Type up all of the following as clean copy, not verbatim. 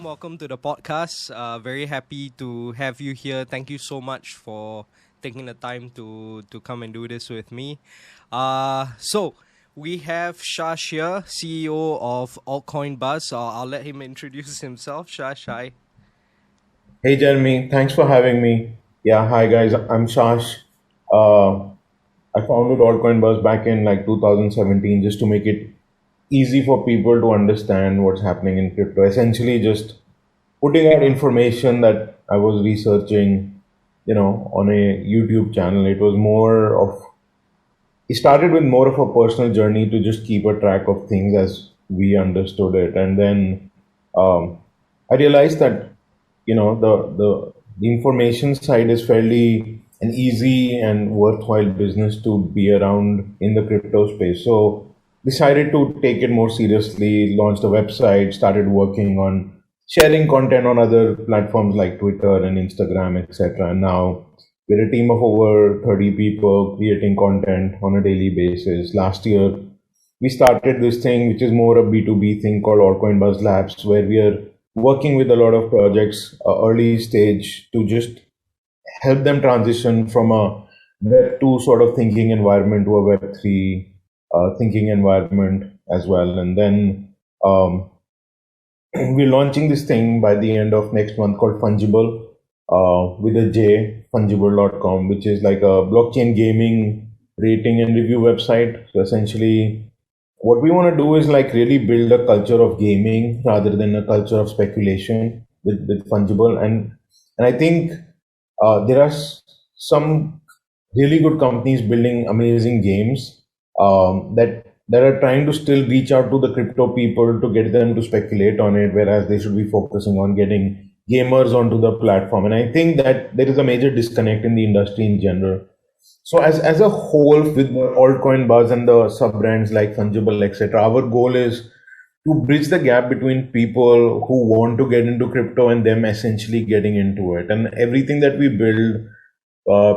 Welcome to the podcast. Very happy to have you here. Thank you so much for taking the time to come and do this with me. So we have Shash here, CEO of Altcoin Buzz. I'll let him introduce himself. Shash, hi. Hey Jeremy, thanks for having me. Yeah, hi guys, I'm Shash. Uh, I founded Altcoin Buzz back in like 2017 just to make it easy for people to understand what's happening in crypto. Essentially, just putting out information that I was researching, on a YouTube channel. It started with more of a personal journey to just keep a track of things as we understood it. And then I realized that the information side is fairly an easy and worthwhile business to be around in the crypto space. So decided to take it more seriously, launched a website, started working on sharing content on other platforms like Twitter and Instagram, etc. And now we're a team of over 30 people creating content on a daily basis. Last year, we started this thing, which is more a B2B thing called Altcoin Buzz Labs, where we are working with a lot of projects, early stage, to just help them transition from a Web 2 sort of thinking environment to a Web 3 thinking environment as well. And then we're launching this thing by the end of next month called Fungible with a J, fungible.com, which is like a blockchain gaming rating and review website. So essentially, what we want to do is like really build a culture of gaming rather than a culture of speculation with Fungible. And I think there are some really good companies building amazing games that are trying to still reach out to the crypto people to get them to speculate on it, whereas they should be focusing on getting gamers onto the platform. And I think that there is a major disconnect in the industry in general. So as a whole, with the altcoin buzz and the sub brands like Fungible, etc., our goal is to bridge the gap between people who want to get into crypto and them essentially getting into it. And everything that we build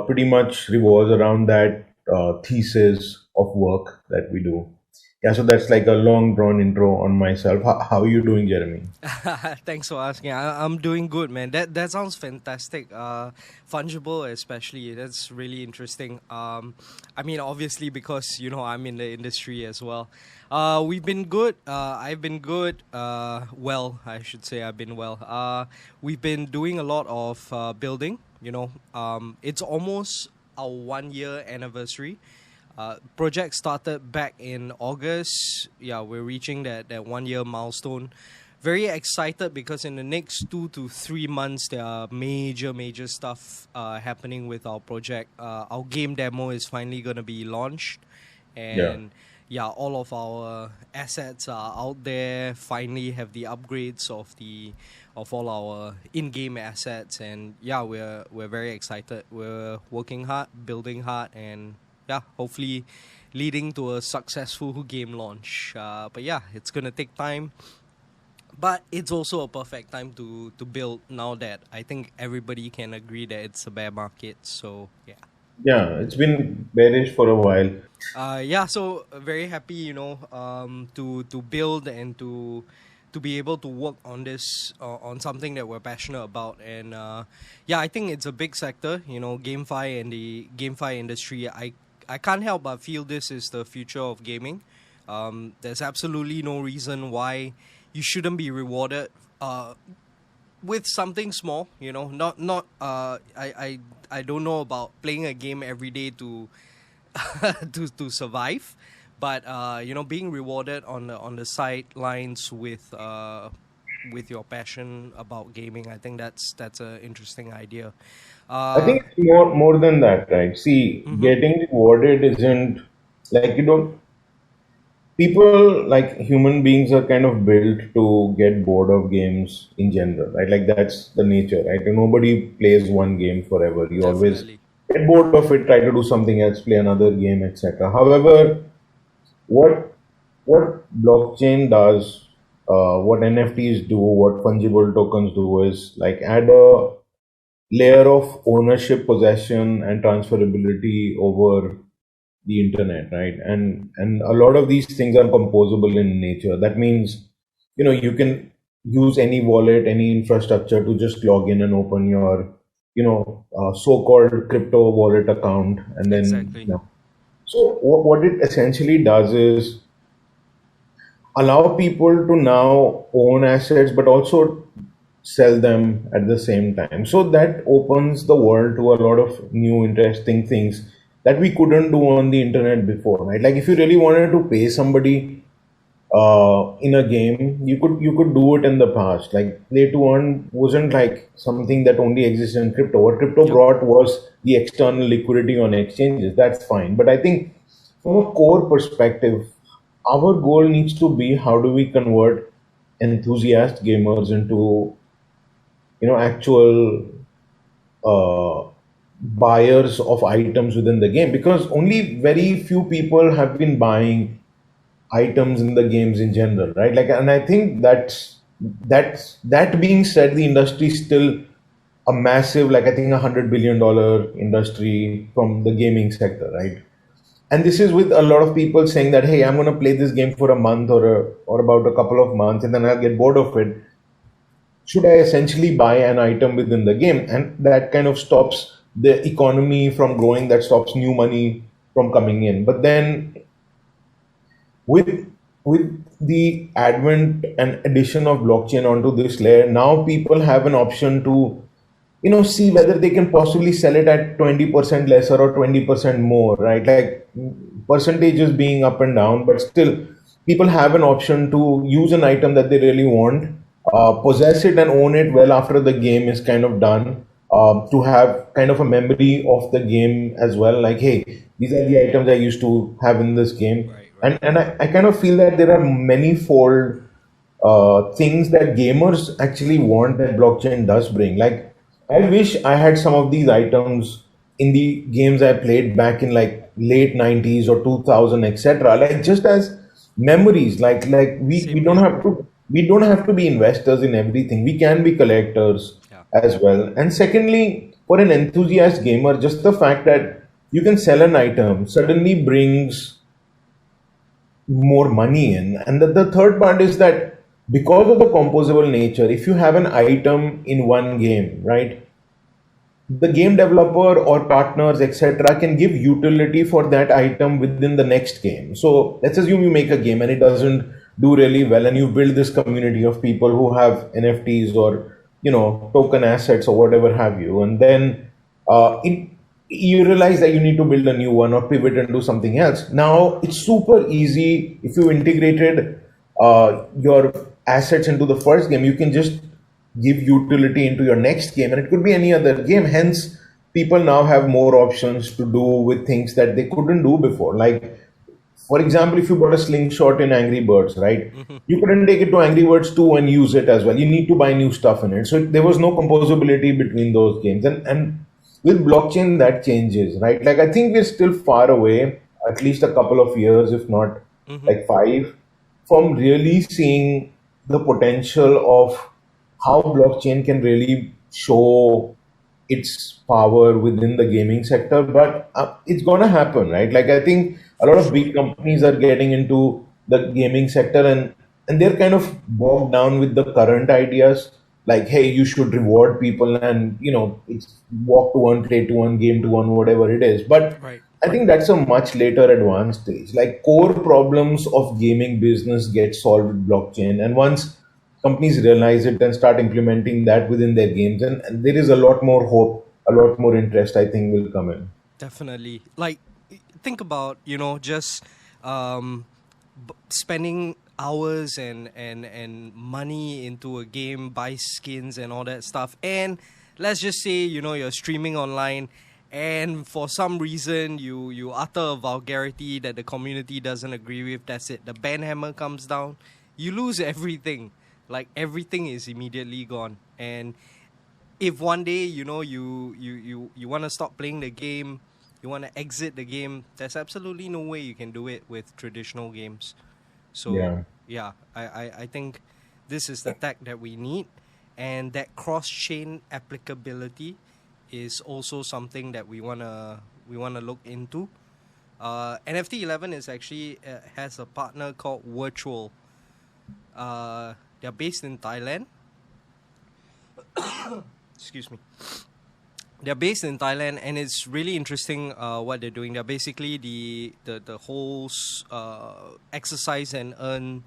pretty much revolves around that thesis of work that we do. Yeah, so that's like a long drawn intro on myself. How are you doing, Jeremy? Thanks for asking. I'm doing good, man. That sounds fantastic. Fungible, especially. That's really interesting. I mean, obviously, because I'm in the industry as well. We've been good. I've been good. Well, I should say I've been well. We've been doing a lot of building. It's almost our 1 year anniversary. Project started back in August. Yeah, we're reaching that 1 year milestone. Very excited because in the next 2 to 3 months there are major stuff happening with our project. Our game demo is finally gonna be launched, Yeah. and yeah, all of our assets are out there. Finally, have the upgrades of all our in-game assets, and yeah, we're very excited. We're working hard, building hard, and yeah, hopefully leading to a successful game launch. But yeah, it's gonna take time. But it's also a perfect time to build now that I think everybody can agree that it's a bear market. So yeah. Yeah, it's been bearish for a while. Yeah, so very happy, to build and to be able to work on this on something that we're passionate about. And yeah, I think it's a big sector, GameFi and the GameFi industry. I can't help but feel this is the future of gaming. There's absolutely no reason why you shouldn't be rewarded with something small. Not I don't know about playing a game every day to to survive, but being rewarded on the sidelines with your passion about gaming. I think that's an interesting idea. I uh think it's more than that, right? See, mhm. getting rewarded isn't like you don't people like human beings are kind of built to get bored of games in general, right? Like that's the nature, right? And nobody plays one game forever. You always Definitely. get bored of it, try to do something else, play another game, etc. However, what what blockchain does, what NFTs do, what fungible tokens do is like add a layer of ownership, possession, and transferability over the internet, right? And a lot of these things are composable in nature. That means, you can. use any wallet, any infrastructure to just log in and open your, so-called crypto wallet account, and then, Exactly. So what it essentially does is allow people to now own assets, but also sell them at the same time. So that opens the world to a lot of new interesting things that we couldn't do on the internet before, right? Like if you really wanted to pay somebody in a game, you could do it in the past. Like play to earn wasn't like something that only exists in crypto. What crypto Yep. brought was the external liquidity on exchanges. That's fine. But I think from a core perspective, our goal needs to be how do we convert enthusiast gamers into actual uh, buyers of items within the game, because only very few people have been buying items in the games in general, right? Like, and I think that being said, the industry is still a massive, like I think $100 billion industry from the gaming sector, right? And this is with a lot of people saying that, hey, I'm going to play this game for a month or about a couple of months, and then I'll get bored of it. Should I essentially buy an item within the game? And that kind of stops the economy from growing, that stops new money from coming in. But then with with the advent and addition of blockchain onto this layer, now people have an option to see whether they can possibly sell it at 20% lesser or 20% more, right? Like percentages being up and down, but still people have an option to use an item that they really want, possess it and own it well after the game is kind of done, to have kind of a memory of the game as well. Like, hey, these are the items I used to have in this game. Right. And, Right. and I kind of feel that there are many fold things that gamers actually want that blockchain does bring. Like, I wish I had some of these items in the games I played back in like late 90s or 2000, etc. Like just as memories. Like we Same don't here. have to be investors in everything. We can be collectors Yeah. as well. And secondly, for an enthusiast gamer, just the fact that you can sell an item suddenly brings more money in. And the third part is that because of the composable nature, if you have an item in one game, right, the game developer or partners, etc., can give utility for that item within the next game. So let's assume you make a game and it doesn't do really well, and you build this community of people who have NFTs or token assets or whatever have you, and then it you realize that you need to build a new one or pivot and do something else. Now it's super easy if you integrated your assets into the first game. You can just give utility into your next game, and it could be any other game. Hence, people now have more options to do with things that they couldn't do before. Like, for example, if you bought a slingshot in Angry Birds, right? Hmm. You couldn't take it to Angry Birds 2 and use it as well. You need to buy new stuff in it. So there was no composability between those games. And with blockchain, that changes, right? Like, I think we're still far away, at least a couple of years, if not Hmm. like five, from really seeing the potential of how blockchain can really show its power within the gaming sector. But it's gonna happen, right? Like, I think a For lot of sure. big companies are getting into the gaming sector, and they're kind of bogged down with the current ideas. Like, hey, you should reward people, and it's walk to earn, play to earn, game to earn, whatever it is. But Right. I think that's a much later advanced stage. Like, core problems of gaming business get solved with blockchain, and once companies realize it and start implementing that within their games, and there is a lot more hope, a lot more interest, I think, will come in. Definitely. Like, think about, just um, spending hours and money into a game, buy skins and all that stuff. And let's just say, you're streaming online, and for some reason you utter a vulgarity that the community doesn't agree with. That's it. The ban hammer comes down. You lose everything. Like, everything is immediately gone. And if one day you want to stop playing the game, you want to exit the game, there's absolutely no way you can do it with traditional games. So Yeah. yeah, I think this is the tech that we need, and that cross-chain applicability is also something that we wanna look into. NFT11 is actually has a partner called Virtual. They're based in Thailand. Excuse me. They're based in Thailand, and it's really interesting what they're doing. They're basically the whole exercise and earn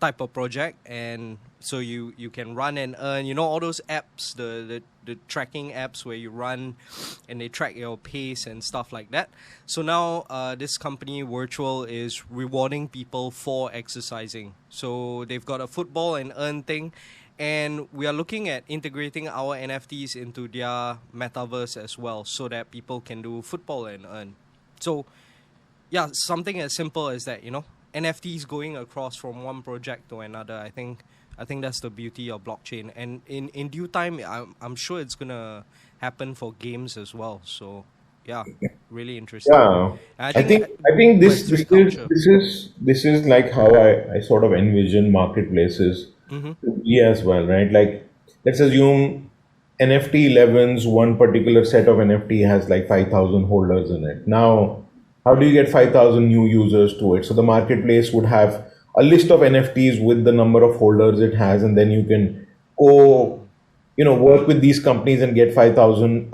type of project, and so you can run and earn. You know, all those apps, the tracking apps where you run and they track your pace and stuff like that. So now this company Virtual is rewarding people for exercising. So they've got a football and earn thing. And we are looking at integrating our NFTs into their metaverse as well, so that people can do football and earn. So, yeah, something as simple as that, you know, NFTs going across from one project to another. I think that's the beauty of blockchain. And in due time, I'm sure it's gonna happen for games as well. So, yeah, really interesting. Yeah, I think this is like how I sort of envision marketplaces to be as well, right? Like, let's assume NFT11's one particular set of NFT has like 5,000 holders in it. Now, how do you get 5,000 new users to it? So the marketplace would have a list of NFTs with the number of holders it has, and then you can work with these companies and get 5,000,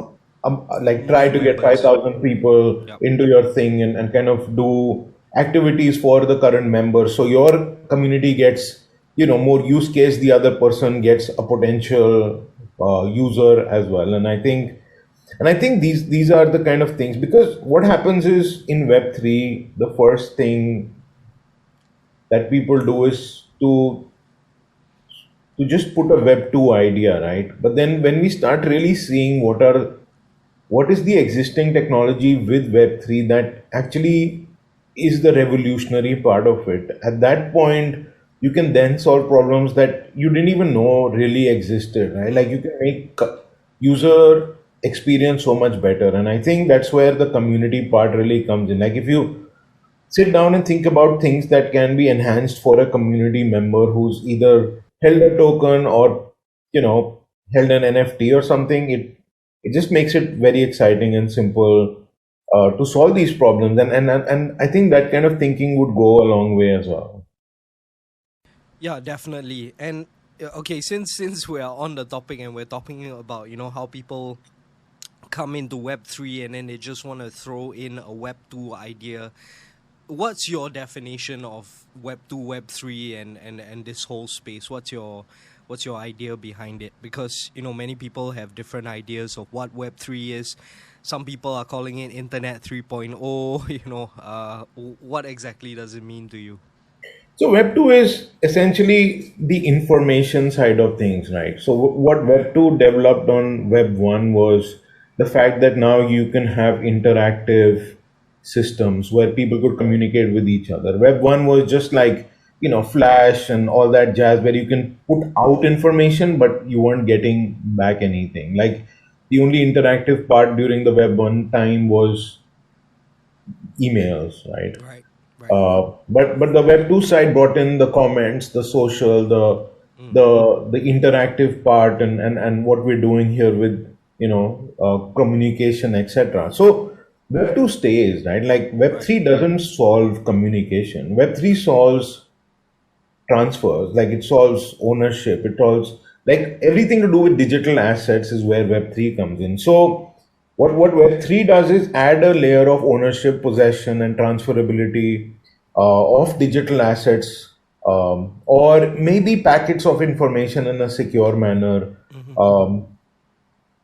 like try to get 5,000 people into your thing, and kind of do activities for the current members. So your community gets, more use case, the other person gets a potential user as well. And I think these are the kind of things, because what happens is in Web3, the first thing that people do is to just put a Web2 idea, right? But then when we start really seeing what is the existing technology with Web3 that actually is the revolutionary part of it, at that point, you can then solve problems that you didn't even know really existed, right? Like, you can make user experience so much better. And I think that's where the community part really comes in. Like, if you sit down and think about things that can be enhanced for a community member who's either held a token or, held an NFT or something, it just makes it very exciting and simple to solve these problems. And I think that kind of thinking would go a long way as well. Yeah, definitely. And okay, since we are on the topic and we're talking about, how people come into Web3 and then they just want to throw in a Web2 idea, what's your definition of Web2, Web3, and this whole space? What's your idea behind it? Because, many people have different ideas of what Web3 is. Some people are calling it Internet 3.0. What exactly does it mean to you? So Web 2 is essentially the information side of things, right? So what Web 2 developed on Web 1 was the fact that now you can have interactive systems where people could communicate with each other. Web 1 was just like, Flash and all that jazz, where you can put out information, but you weren't getting back anything. Like, the only interactive part during the Web 1 time was emails, right? Right. But the Web 2 side brought in the comments, the social, the interactive part, and what we're doing here with communication, etc. So Web 2 stays, right? Like, Web 3 doesn't solve communication. Web 3 solves transfers, like it solves ownership, it solves like everything to do with digital assets is where Web 3 comes in. So what Web 3 does is add a layer of ownership, possession, and transferability of digital assets, or maybe packets of information in a secure manner.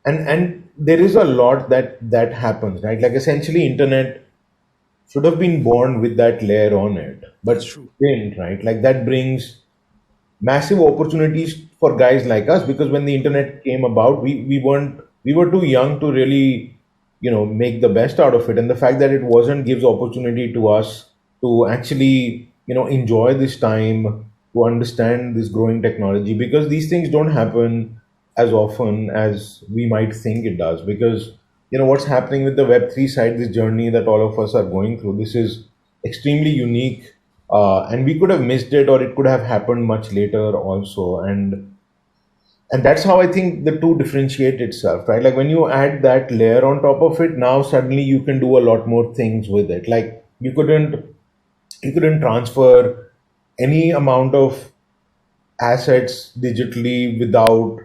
And there is a lot that happens, right? Like, essentially, internet should have been born with that layer on it, but it didn't, right? Like, that brings massive opportunities for guys like us, because when the internet came about, we were too young to really make the best out of it. And the fact that it wasn't gives opportunity to us to actually enjoy this time, to understand this growing technology, because these things don't happen as often as we might think it does. Because what's happening with the Web3 side, this journey that all of us are going through, this is extremely unique, and we could have missed it, or it could have happened much later also. And that's how I think the two differentiate itself, right? Like, when you add that layer on top of it, now suddenly you can do a lot more things with it. Like, you couldn't transfer any amount of assets digitally without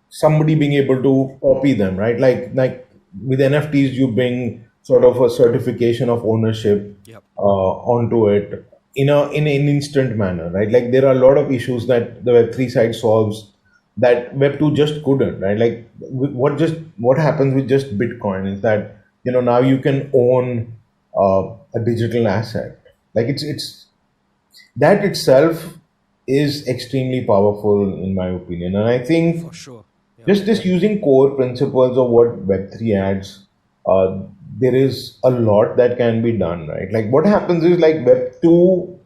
somebody being able to copy them, right? Like with NFTs, you bring sort of a certification of ownership Yep. onto it in an instant manner, right? Like there are a lot of issues that the Web3 side solves that Web2 just couldn't, right? Like what happens with just Bitcoin is that now you can own a digital asset. Like it's that itself is extremely powerful in my opinion, and I think For sure. Yep. just this using core principles of what Web3 adds, uh, there is a lot that can be done, right? Like what happens is like Web2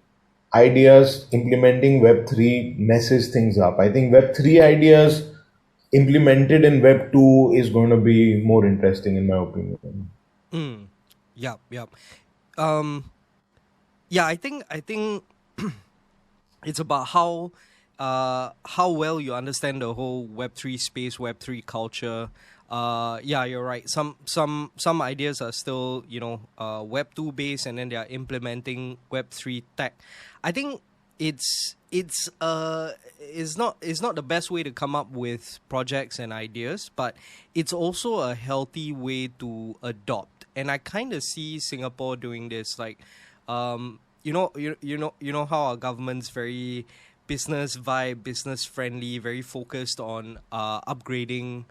ideas implementing Web3 messes things up. I think Web3 ideas implemented in Web2 is going to be more interesting in my opinion. Mm. Yep. Yep. Um. Yeah. I think it's about how well you understand the whole Web3 space, Web3 culture. Yeah, you're right. Some ideas are still Web2 based, and then they are implementing Web3 tech. I think it's not the best way to come up with projects and ideas, but it's also a healthy way to adopt. And I kind of see Singapore doing this, like you know how our government's very business vibe, business friendly, very focused on upgrading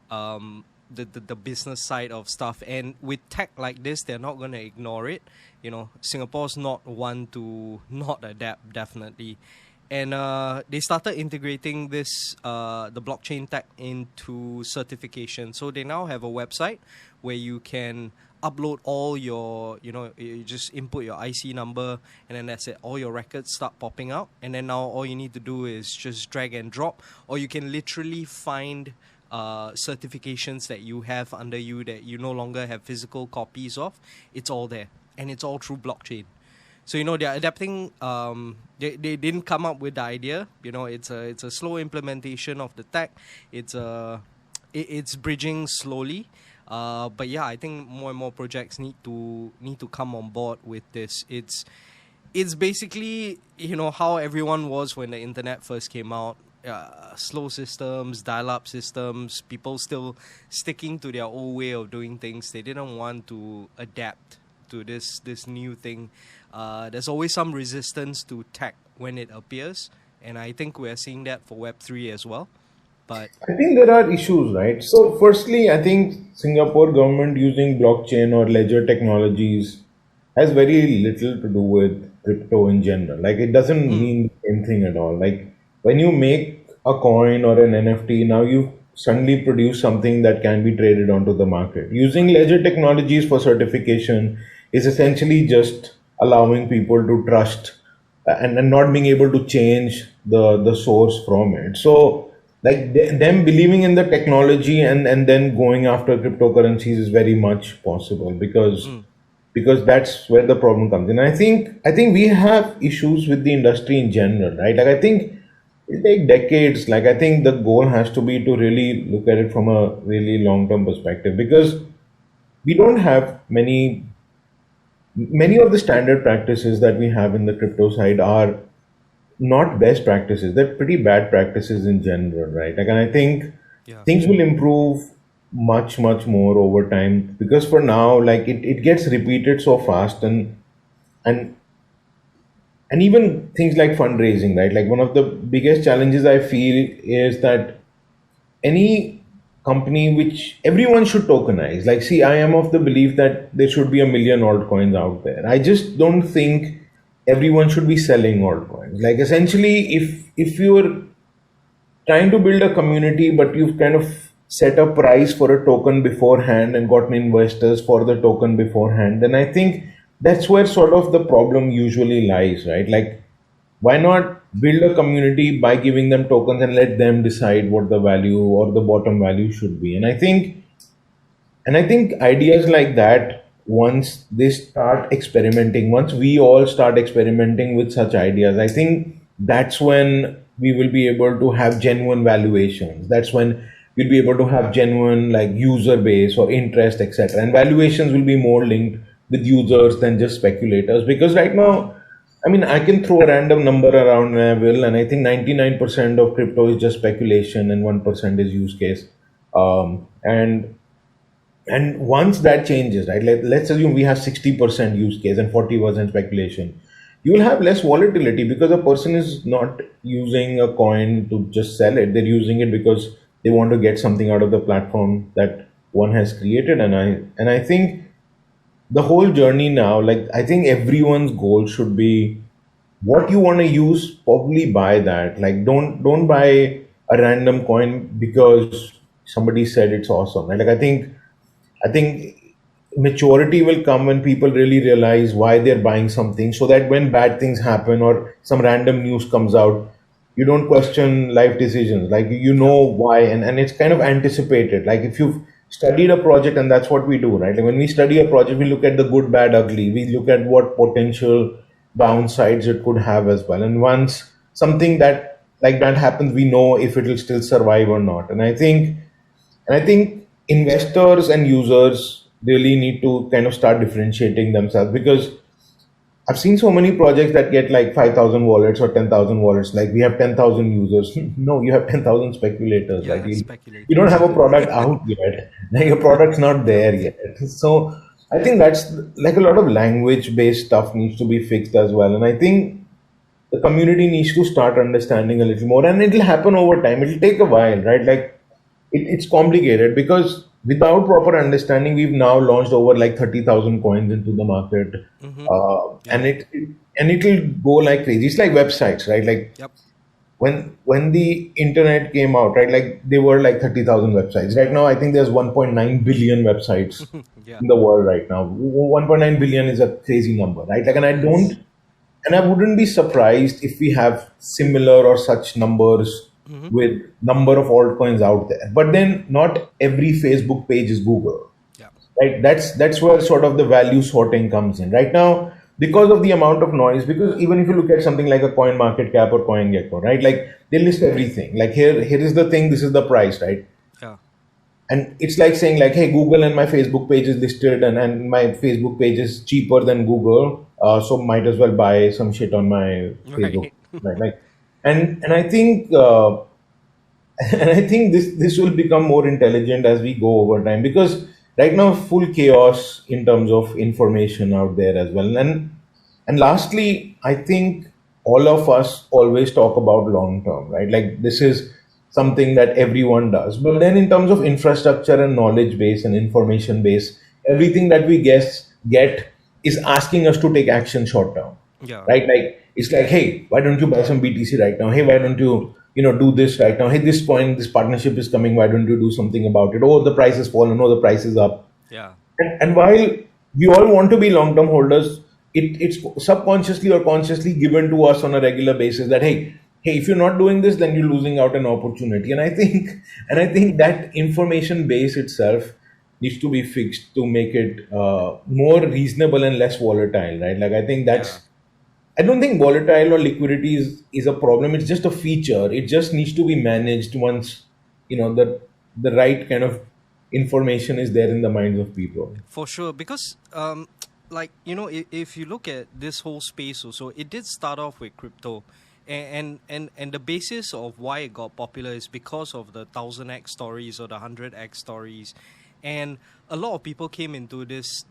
the business side of stuff. And with tech like this, they're not going to ignore it. Singapore's not one to not adapt, definitely. And they started integrating this the blockchain tech into certification. So they now have a website where you can upload all your, you just input your IC number, and then that's it. All your records start popping out, and then now all you need to do is just drag and drop, or you can literally find certifications that you have under you that you no longer have physical copies of. It's all there, and it's all through blockchain. So they're adapting. They didn't come up with the idea. It's a slow implementation of the tech. It's bridging slowly. But yeah, I think more and more projects need to come on board with this. It's basically how everyone was when the internet first came out. Slow systems, dial-up systems, people still sticking to their old way of doing things. They didn't want to adapt to this new thing. There's always some resistance to tech when it appears, and I think we're seeing that for Web3 as well. But I think there are issues, right? So, firstly, I think Singapore government using blockchain or ledger technologies has very little to do with crypto in general. Like, it doesn't mean the same thing at all. Like, when you make a coin or an NFT, now you suddenly produce something that can be traded onto the market. Using ledger technologies for certification is essentially just allowing people to trust and not being able to change the source from it. So, like them believing in the technology and then going after cryptocurrencies is very much possible because that's where the problem comes in. I think we have issues with the industry in general, right? Like I think it'll take decades. Like I think the goal has to be to really look at it from a really long term perspective because we don't have many of the standard practices that we have in the crypto side are not best practices. They're pretty bad practices in general, right? Like, and I think yeah, things will improve much, much more over time because for now, like it gets repeated so fast and and even things like fundraising, right? Like one of the biggest challenges I feel is that any company which everyone should tokenize. Like, see, I am of the belief that there should be a million altcoins out there. I just don't think everyone should be selling altcoins. Like, essentially, if you're trying to build a community, but you've kind of set a price for a token beforehand and gotten investors for the token beforehand, then I think that's where sort of the problem usually lies, right? Like, why not build a community by giving them tokens and let them decide what the value or the bottom value should be? And I think ideas like that, once they start experimenting, once we all start experimenting with such ideas, I think that's when we will be able to have genuine valuations. That's when we'll be able to have genuine like user base or interest, etc. And valuations will be more linked with users than just speculators. Because right now, I mean, I can throw a random number around and I will, and I think 99% of crypto is just speculation and 1% is use case. And once that changes, right? Let's assume we have 60% use case and 40% speculation. You will have less volatility because a person is not using a coin to just sell it. They're using it because they want to get something out of the platform that one has created. And I think the whole journey now, like I think everyone's goal should be what you want to use, probably buy that. Like don't buy a random coin because somebody said it's awesome. Right? Like I think maturity will come when people really realize why they're buying something, so that when bad things happen or some random news comes out, you don't question life decisions. Like you Yeah. know why, and it's kind of anticipated. Like if you've studied a project, and that's what we do, right? Like when we study a project, we look at the good, bad, ugly. We look at what potential downsides it could have as well. And once something that like that happens, we know if it will still survive or not. And I think investors and users really need to kind of start differentiating themselves, because I've seen so many projects that get like 5,000 wallets or 10,000 wallets. Like we have 10,000 users. No, you have 10,000 speculators. Like Yeah, you don't speculators. have a product out yet. Like your product's not Yep. there yet. So I think that's like a lot of language based stuff needs to be fixed as well. And I think the community needs to start understanding a little more, and it'll happen over time. It'll take a while, right? Like it's complicated because without proper understanding, we've now launched over like 30,000 coins into the market, Mm-hmm. and Yeah. it'll go like crazy. It's like websites, right? Like Yep. when the internet came out, right? Like there were like 30,000 websites. Right now, I think there's 1.9 billion websites Yeah. in the world right now. 1.9 billion is a crazy number, right? Like, It is. and I wouldn't be surprised if we have similar or such numbers Mm-hmm. with number of altcoins out there. But then not every Facebook page is Google, Yeah. right? That's where sort of the value sorting comes in right now, because of the amount of noise. Because even if you look at something like a coin market cap or coin gecko, right? Like they list everything. Like here is the thing, this is the price, right? Yeah. And it's like saying like, hey, Google and my Facebook page is listed, and my Facebook page is cheaper than Google, so might as well buy some shit on my Facebook, Right. right? Like, and I think and I think this will become more intelligent as we go over time, because right now full chaos in terms of information out there as well. And lastly, I think all of us always talk about long term, right? Like this is something that everyone does. But then in terms of infrastructure and knowledge base and information base, everything that we get is asking us to take action short term, Yeah. right? Like it's like, hey, why don't you buy some BTC right now? Hey, why don't you do this right now? Hey, this point, this partnership is coming. Why don't you do something about it? Oh, the price has fallen. Oh, the price is up. Yeah. And while we all want to be long-term holders, it's subconsciously or consciously given to us on a regular basis that hey, if you're not doing this, then you're losing out an opportunity. And I think that information base itself needs to be fixed to make it more reasonable and less volatile, right? Like Yeah. I don't think volatile or liquidity is a problem. It's just a feature. It just needs to be managed once the right kind of information is there in the minds of people. For sure, because like if you look at this whole space also, it did start off with crypto, and the basis of why it got popular is because of the 1,000x stories or the 100x stories, and a lot of people came into this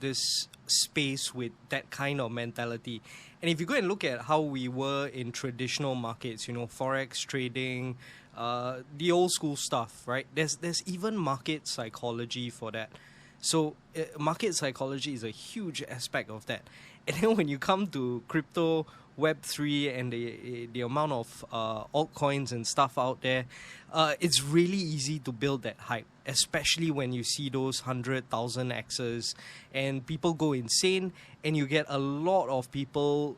space with that kind of mentality. And if you go and look at how we were in traditional markets, forex trading, the old school stuff, right? There's even market psychology for that. So market psychology is a huge aspect of that. And then when you come to crypto, Web3, and the amount of altcoins and stuff out there, it's really easy to build that hype, especially when you see those 100,000 X's and people go insane, and you get a lot of people,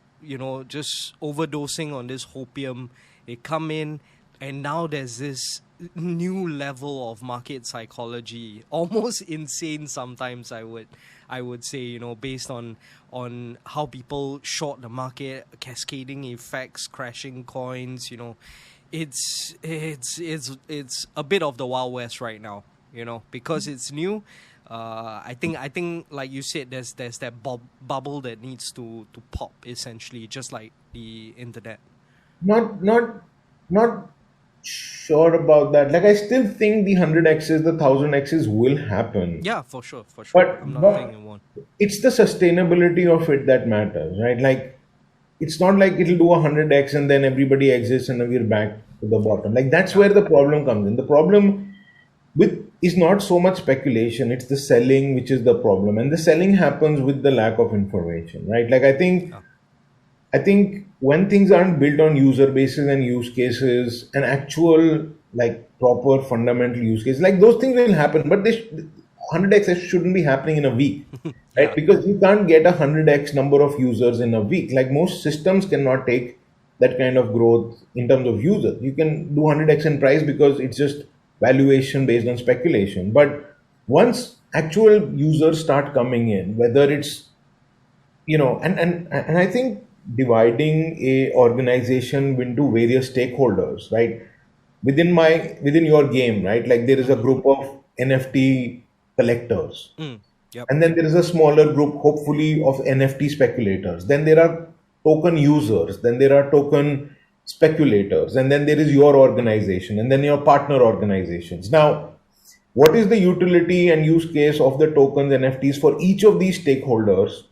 just overdosing on this hopium. They come in, and now there's this new level of market psychology, almost insane sometimes. I would say, based on how people short the market, cascading effects, crashing coins. It's a bit of the Wild West right now. Because it's new. I think like you said, there's that bubble that needs to pop, essentially, just like the internet. Not not not sure about that. Like I still think the 100x's, the 1000x's will happen. Yeah, for sure, for sure. I'm not saying But it won't. it's the sustainability of it that matters, right? Like it's not like it'll do 100x and then everybody exits and then we're back to the bottom. Like that's Yeah. where the problem comes in. The problem with is not so much speculation, it's the selling which is the problem. And the selling happens with the lack of information, right? Like Yeah. I think when things aren't built on user bases and use cases and actual like proper fundamental use cases, like those things will happen, but this 100x shouldn't be happening in a week, right? Yeah. Because you can't get a 100x number of users in a week. Like most systems cannot take that kind of growth in terms of users. You can do 100x in price because it's just valuation based on speculation. But once actual users start coming in, whether it's and I think dividing a organization into various stakeholders, right? Within your game, right? Like there is a group of NFT collectors, Mm. Yep. and then there is a smaller group, hopefully, of NFT speculators. Then there are token users, then there are token speculators, and then there is your organization, and then your partner organizations. Now, what is the utility and use case of the tokens NFTs for each of these stakeholders,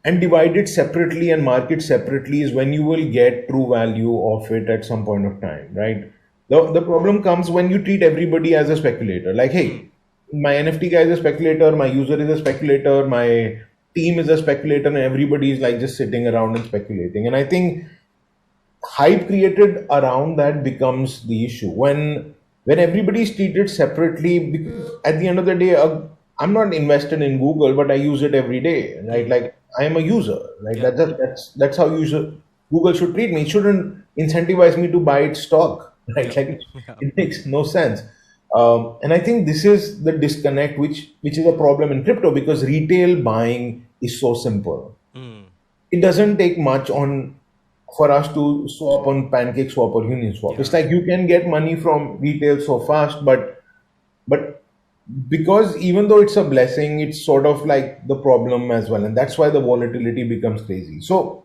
and divide it separately and market separately is when you will get true value of it at some point of time, right? The problem comes when you treat everybody as a speculator. Like, Mm. hey, my NFT guy is a speculator, my user is a speculator, my team is a speculator, and everybody is like just sitting around and speculating. And I think hype created around that becomes the issue when everybody is treated separately, because at the end of the day, I'm not invested in Google, but I use it every day, right? Mm. Like I am a user, right? Yep. That's how Google should treat me. It shouldn't incentivize me to buy its stock, right? Yep. Like Yeah. it makes no sense. And I think this is the disconnect which is a problem in crypto, because retail buying is so simple. Mm. It doesn't take much on for us to swap on pancake swap or uniswap. It's Yeah. like you can get money from retail so fast, but because even though it's a blessing, it's sort of like the problem as well, and that's why the volatility becomes crazy. So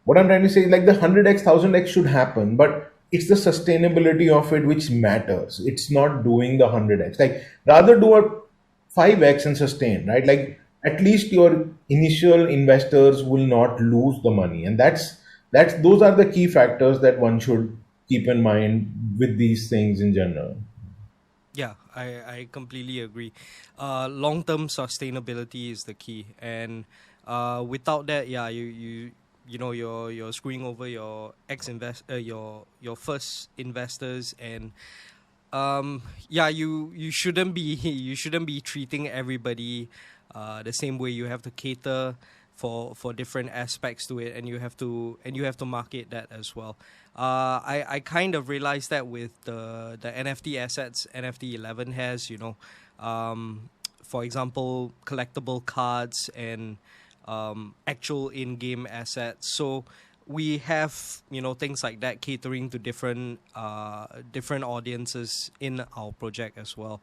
what I'm trying to say is like the 100x 1000x should happen, but it's the sustainability of it which matters. It's not doing the 100x. Like rather do a 5x and sustain, right? Like at least your initial investors will not lose the money, and that's those are the key factors that one should keep in mind with these things in general. Yeah, I completely agree. Long-term sustainability is the key, and without that, yeah, you know you're screwing over your your first investors, and yeah, you shouldn't be you shouldn't be treating everybody the same way. You have to cater for different aspects to it, and you have to market that as well. I kind of realized that with the NFT assets NFT11 has, for example, collectible cards and actual in-game assets. So we have things like that catering to different audiences in our project as well.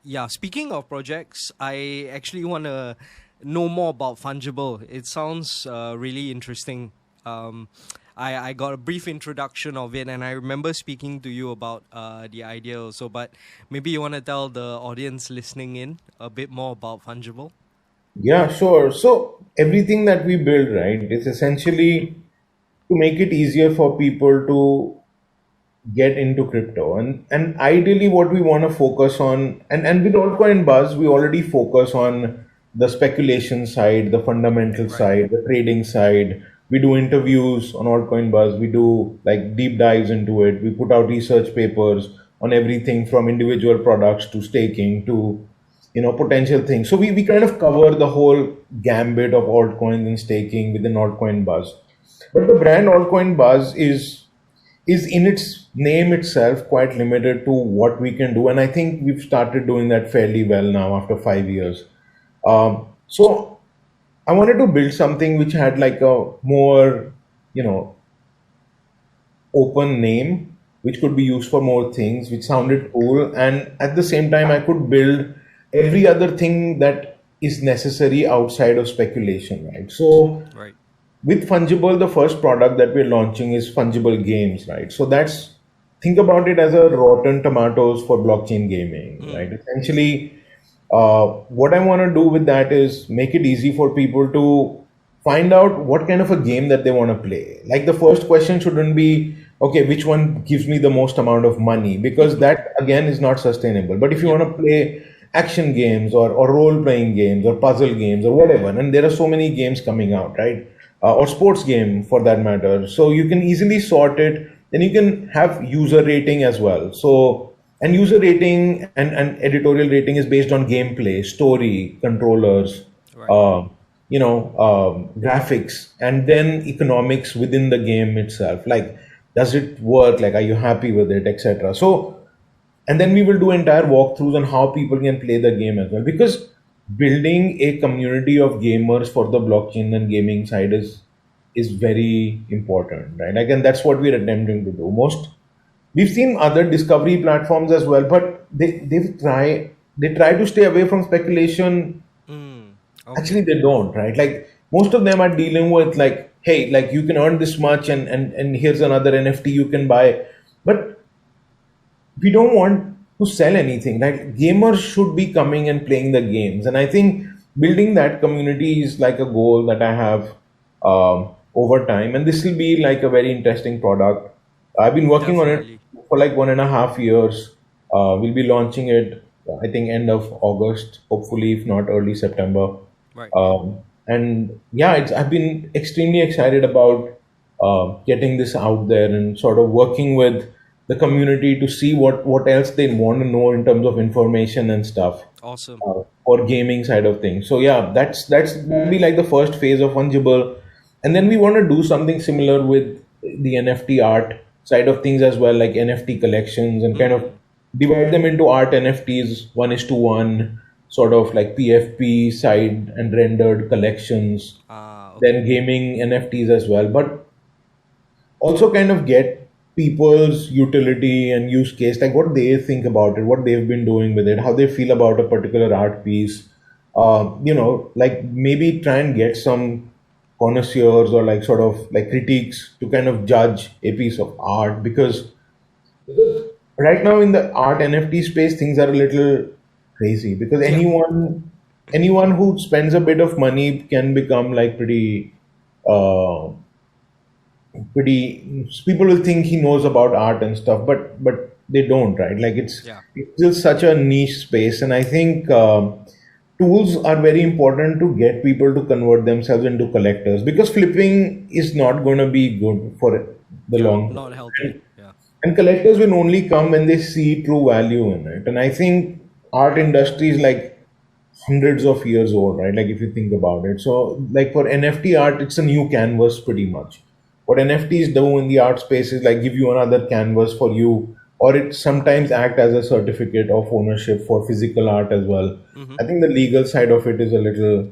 Yeah, speaking of projects, I actually want to know more about Fungible. It sounds really interesting. I got a brief introduction of it, and I remember speaking to you about the idea also. But maybe you want to tell the audience listening in a bit more about Fungible. Yeah, sure. So everything that we build, right, is essentially to make it easier for people to get into crypto. And ideally what we want to focus on, and with Altcoin Buzz, we already focus on the speculation side, the fundamental Right. side, the trading side. We do interviews on Altcoin Buzz, we do like deep dives into it, we put out research papers on everything from individual products to staking to potential things. So we kind of cover the whole gambit of altcoins and staking within Altcoin Buzz. But the brand Altcoin Buzz is in its name itself quite limited to what we can do, and I think we've started doing that fairly well now after 5 years. So I wanted to build something which had like a more you know open name, which could be used for more things, which sounded cool, and at the same time I could build every other thing that is necessary outside of speculation, right? So Right. with Fungible, the first product that we're launching is Fungible Games, right? So that's, think about it as a rotten tomatoes for blockchain gaming, right? Essentially, what I want to do with that is make it easy for people to find out what kind of a game that they want to play. Like the first question shouldn't be, okay, which one gives me the most amount of money? Because that again is not sustainable. But if you Yep. want to play action games or role playing games or puzzle games or whatever, and there are so many games coming out, right? Or sports game for that matter. So you can easily sort it. Then you can have user rating as well. So, and user rating and editorial rating is based on gameplay, story, controllers, Right. uh, graphics, and then economics within the game itself. Like, does it work? Like, are you happy with it, etc. So, and then we will do entire walkthroughs on how people can play the game as well, because building a community of gamers for the blockchain and gaming side is very important, right? Again, that's what we're attempting to do. Most, we've seen other discovery platforms as well, but they try to stay away from speculation. Actually, Okay. they don't, right? Like most of them are dealing with like, hey, like you can earn this much, and here's another NFT you can buy. But we don't want to sell anything. Like gamers should be coming and playing the games, and I think building that community is like a goal that I have over time. And this will be like a very interesting product. I've been working on it Definitely. for like 1.5 years. We'll be launching it, I think, end of August, hopefully, if not early September. Right. And yeah, I've been extremely excited about getting this out there and sort of working with the community to see what else they want to know in terms of information and stuff Awesome. for gaming side of things. So yeah, that's will be like the first phase of Fungible, and then we want to do something similar with the NFT art side of things as well, like NFT collections, and kind of divide them into art NFTs 1:1, sort of like PFP side and rendered collections, then Okay. gaming NFTs as well, but also kind of get people's utility and use case, like what they think about it, what they've been doing with it, how they feel about a particular art piece. Like maybe try and get some connoisseurs or like sort of like critiques to kind of judge a piece of art, because right now in the art NFT space things are a little crazy, because Yep. anyone who spends a bit of money can become like uh, pretty, people will think he knows about art and stuff, but they don't, right? Like Yeah. it's still such a niche space. And I think tools are very important to get people to convert themselves into collectors, because flipping is not going to be good for the Yeah. long Not term. healthy. Yeah. And collectors will only come when they see true value in it. And I think art industry is like hundreds of years old, right? Like if you think about it. So like for NFT art, it's a new canvas pretty much. What NFTs do in the art space is like give you another canvas for you, or it sometimes act as a certificate of ownership for physical art as well. I think the legal side of it is a little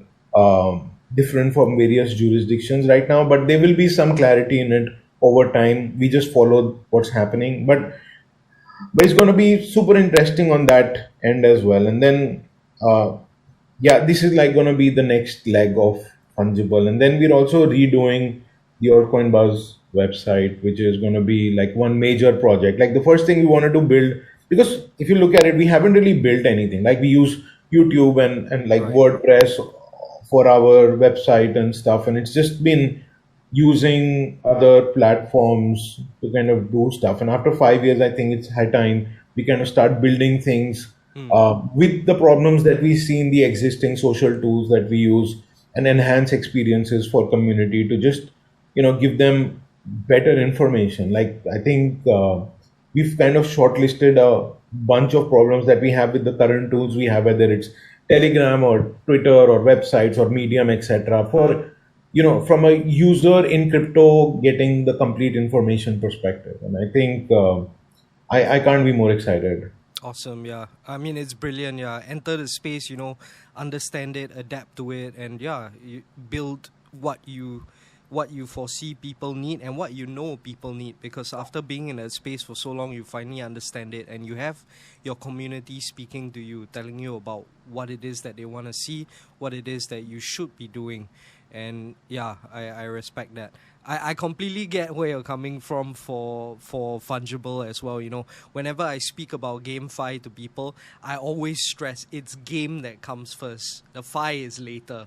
different from various jurisdictions right now, but there will be some clarity in it over time. We just follow what's happening, but it's going to be super interesting on that end as well. And then yeah, this is like going to be the next leg of Fungible. And then we're also redoing the Altcoin Buzz website, which is going to be like one major project. Like the first thing we wanted to build, because if you look at it, we haven't really built anything. Like we use YouTube and like Right. WordPress for our website and stuff. And it's just been using other platforms to kind of do stuff. And after 5 years, I think it's high time we kind of start building things with the problems that we see in the existing social tools that we use, and enhance experiences for community to just give them better information. Like I think we've kind of shortlisted a bunch of problems that we have with the current tools we have, whether it's Telegram or Twitter or websites or Medium, etc. For from a user in crypto getting the complete information perspective. And I think I can't be more excited. Awesome. Yeah. I mean, it's brilliant. Yeah. Enter the space, understand it, adapt to it, and yeah, you build what you what you foresee people need and what you know people need, because after being in that space for so long, you finally understand it, and you have your community speaking to you, telling you about what it is that they want to see, what it is that you should be doing. And yeah, I respect that. I completely get where you're coming from for Fungible as well. You know, whenever I speak about GameFi to people, I always stress it's game that comes first. The fi is later,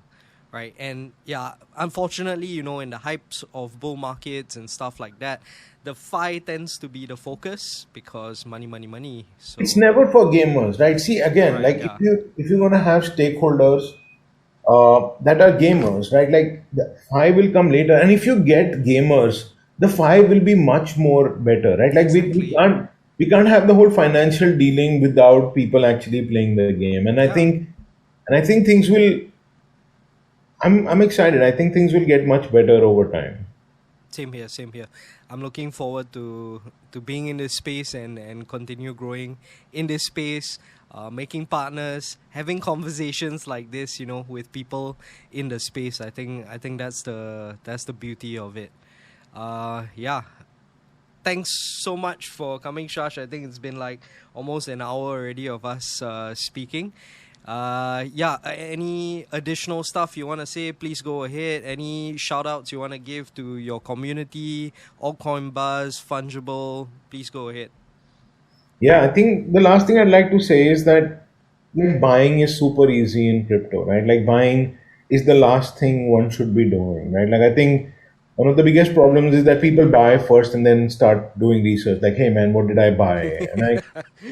right? And yeah, unfortunately, you know, in the hypes of bull markets and stuff like that, the fi tends to be the focus because money, money, money. So It's never for gamers, right? See, again, right, like yeah, if you're gonna have stakeholders that are gamers, right? Like the five will come later, and if you get gamers, the five will be much more better, right? Like exactly, we can't have the whole financial dealing without people actually playing the game, yeah. and I think things will. I'm excited. I think things will get much better over time. Same here, same here. I'm looking forward to being in this space and continue growing in this space, making partners, having conversations like this, you know, with people in the space. I think that's the beauty of it. Yeah. Thanks so much for coming, Shash. I think it's been like almost an hour already of us speaking. Yeah, any additional stuff you want to say, please go ahead. Any shout outs you want to give to your community, Altcoin Buzz, Fungible, please go ahead. Yeah, I think the last thing I'd like to say is that buying is super easy in crypto, right? Like buying is the last thing one should be doing, right? Like I think one of the biggest problems is that people buy first and then start doing research, like, hey man, what did I buy? And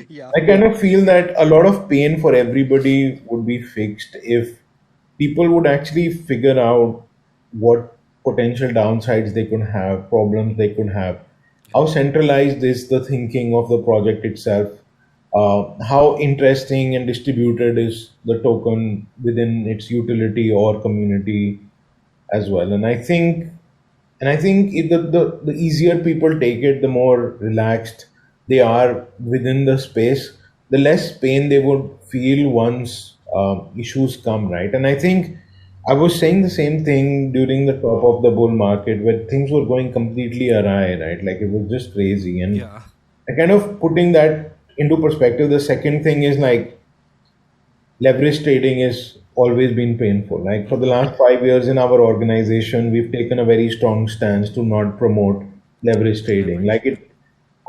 Yeah, I kind of feel that a lot of pain for everybody would be fixed if people would actually figure out what potential downsides they could have, problems they could have, yeah, how centralized is the thinking of the project itself, how interesting and distributed is the token within its utility or community as well. And I think if the easier people take it, the more relaxed they are within the space, the less pain they would feel once issues come, right? And I think I was saying the same thing during the top of the bull market where things were going completely awry, right? Like it was just crazy. And yeah, I kind of putting that into perspective, the second thing is like leverage trading has always been painful. Like for the mm-hmm. last 5 years in our organization, we've taken a very strong stance to not promote leverage trading. Leverage, Like yeah, it,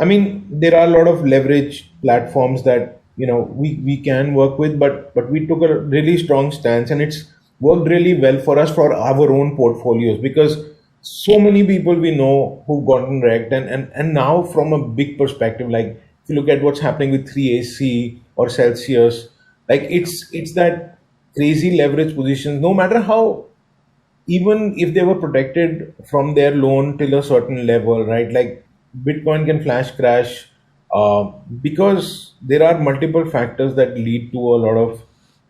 I mean, there are a lot of leverage platforms that we can work with, but we took a really strong stance, and it's worked really well for us for our own portfolios because so many people we know who've gotten wrecked, and now from a big perspective, like if you look at what's happening with 3AC or Celsius, like yeah, it's that crazy leverage positions. No matter how, even if they were protected from their loan till a certain level, right? Like Bitcoin can flash crash because there are multiple factors that lead to a lot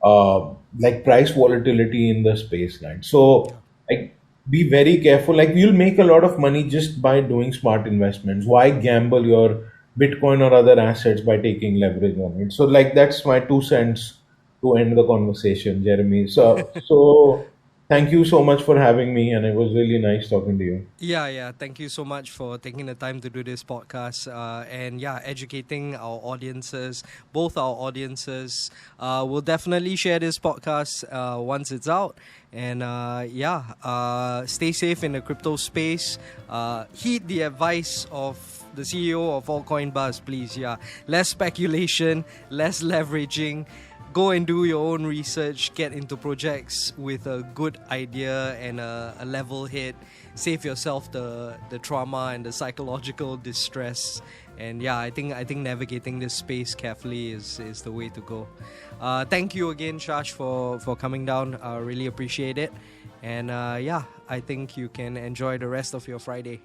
of like price volatility in the space, right? So, yeah. like, be very careful. Like, you'll make a lot of money just by doing smart investments. Why gamble your Bitcoin or other assets by taking leverage on it? So, like, that's my 2 cents to end the conversation, Jeremy. So thank you so much for having me, and it was really nice talking to you. Yeah, yeah. Thank you so much for taking the time to do this podcast, and yeah, educating our audiences, both our audiences. We'll definitely share this podcast once it's out, and yeah, stay safe in the crypto space. Heed the advice of the CEO of Altcoin Buzz, please. Yeah, less speculation, less leveraging. Go and do your own research, get into projects with a good idea and a level head. Save yourself the trauma and the psychological distress. And yeah, I think navigating this space carefully is the way to go. Thank you again, Shash, for coming down. I really appreciate it. And yeah, I think you can enjoy the rest of your Friday.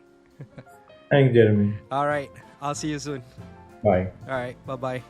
Thanks, Jeremy. All right, I'll see you soon. Bye. All right, bye bye.